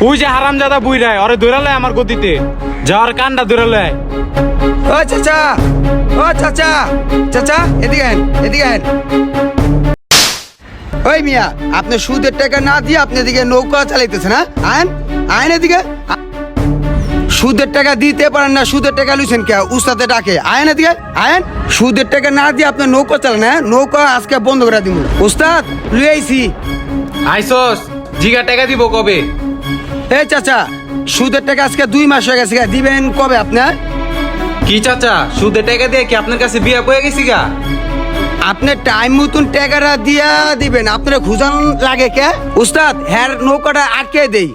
ওই যে হারামজাদা বুইরায় ওরে দৌড়ালে আমার গতিতে যাওয়ার কানটা দৌড়ালে। ও চাচা, ও চাচা, চাচা এদিকে আন, এদিকে আন। ওই মিয়া, আপনি সুদের টাকা না দিয়ে আপনি এদিকে নৌকা চালাইতেছেন, হ্যাঁ? আইন আইন এদিকে। সুদের টাকা দিতে পারেন না, সুদের টাকা লুছেন কে? উস্তাদে ডাকে আইন এদিকে আইন। সুদের টাকা না দিয়ে আপনি নৌকা চালান, হ্যাঁ? নৌকা আজকে বন্ধ করে দিব। উস্তাদ লুই আইছি। আইসোস জিগা টাকা দিব কবে? এই চাচা, সুদের টাকা আজকে 2 মাস হয়ে গেছে, দিবেন কবে আপনার? কি চাচা সুদে টাকা দিয়ে কি আপনার কাছে বিয়া কয়ে গেছি গা? আপনি টাইম মতন টাকাটা দিয়া দিবেন, আপনার খুঁজান লাগে কে? উস্তাদ হ্যাঁ নৌকাটা আটকে দেই।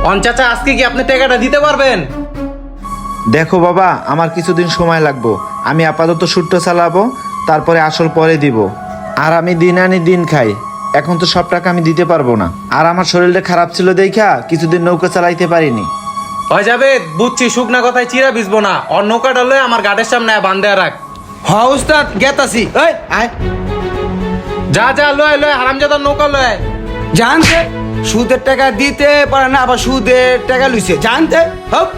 অন চাচা আজকে কি আপনি টাকাটা দিতে পারবেন? দেখো বাবা, আমার কিছুদিন সময় লাগবো। আমি আপাতত শুটটা চালাবো, তারপরে আসল পরে দিব। আর আমি দিন আনি দিন খাই, এখন তো সব টাকা আমি দিতে পারবো না। আর আমার শরীরটা খারাপ ছিল দেখা কিছুদিন নৌকা চালাইতে পারিনি। হয়ে যাবে, বুঝছি শুকনা কথায় চিরা ভিজবো না। অন নৌকাটা লয়ে আমার গাড়ির সামনে বান্ধে রাখ। হ উস্তাদ গেতাছি। এই আয় যা যা লয় লয় হারামজাদা নৌকা লয়। জানতে সুদের টাকা দিতে পারে না, আবার সুদের টাকা লইছে জানতে। হপ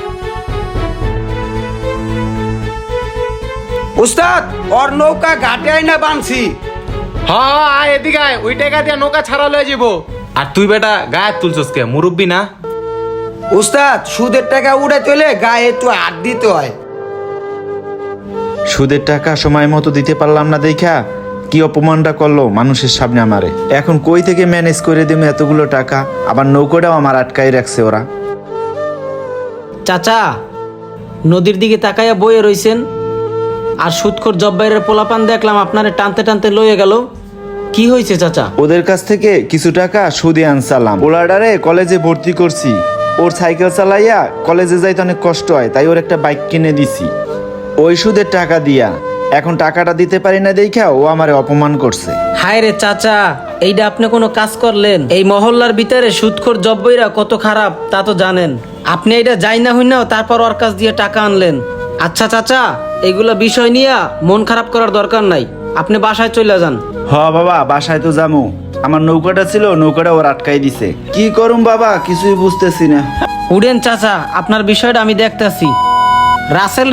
উস্তাদ ওর নৌকা ঘাটে আইনা বানছি। হ্যাঁ আয় এদিকে আয়, ওই টাকা দিয়ে নৌকা ছাড়া লয়ে যাবো। আর তুই বেটা গায়ে তুলছস কে? মুরব্বি না? উস্তাদ সুদের টাকা উড়ে চলে গায়ে একটু হাত দিতে হয়। সুদের টাকা সময় মতো দিতে পারলাম না দেখা কি অপমানটা করলো মানুষের সামনে আমারে। এখন কই থেকে ম্যানেজ করে দেবো এতগুলো টাকা? আবার নৌকাটাও আমার আটকাই রাখছে ওরা। চাচা নদীর দিকে তাকাইয়া বয়ে রইছেন, আর সুদখোর জব্বাইরের পোলাপান দেখলাম আপনারে টানতে টানতে লয়ে গেল। কি হয়েছে চাচা? ওদের কাছ থেকে কিছু টাকা সুদে আনসালাম। ওলাডারে কলেজে ভর্তি করছি। ওর সাইকেল চালাইয়া কলেজে যাইতে অনেক কষ্ট হয়, তাই ওর একটা বাইক কিনে দিছি ওই সুদের টাকা দিয়া। এখন টাকাটা দিতে পারি না দেখা ও আমারে অপমান করছে। হায় রে চাচা, এইটা আপনি কোনো কাজ করলেন? এই মহল্লার ভিতরে সুদখোর জব্বইরা কত খারাপ তা তো জানেন। আপনি এইটা যাই না হই না তারপর ওর কাছ দিয়ে টাকা আনলেন। আচ্ছা চাচা, এইগুলা বিষয় নিয়ে মন খারাপ করার দরকার নাই, আপনি বাসায় চলে যান। হ বাবা, বাসায় তো যামু। আমার নৌকাটা ছিল, নৌকাটা ওর আটকাই দিছে। কি করুম বাবা, কিছুই বুঝতেছি না। উড়েন চাচা, আপনার বিষয়টা আমি দেখতেছি। রাসেল